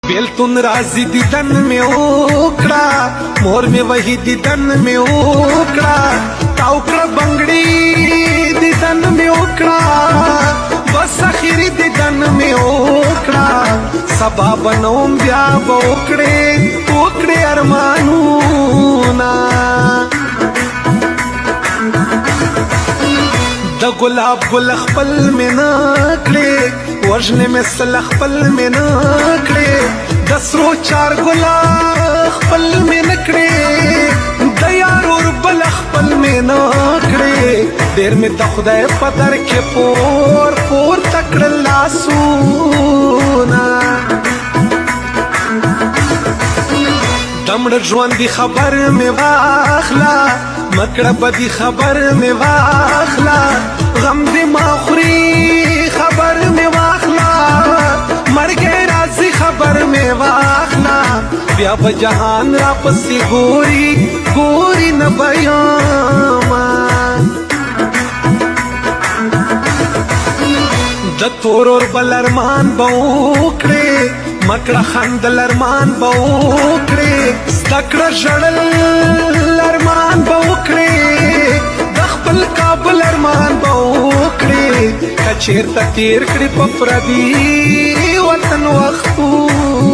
بیلتون راځي دیدن می وکړه مور می وਹੀ دیدن می وکړه تاو کړه بنگړي دیدن می وکړه بس اخیری دیدن می وکړه سبا بنوم بیا وکړې ارمانونه د ګلاب ګل خپل مې نه کړې وژنې مې سل خپل مې نه کړې د سرو چار ګلا خپل مې نه کړې د یار اور بل خپل مې نه کړې ډېر مې د خدای په در کې پور تکړه لاسونه دمړ ژوندي خبر مې واخلا مکړه بدی خبر مې واخلا غم دې ما خوري خبر مې واخلا مرګ راځي خبر مې واخلا بیا به جهان را پسې ګوري نه بیاما د تور اور بل ارمان به وکړې مکړه خندل ارمان به وکړې زده کړه ژړل ارمان به وکړې د خپل کابل ارمان به وکړې که چېرته تېر کړې په پردي وطن وختونه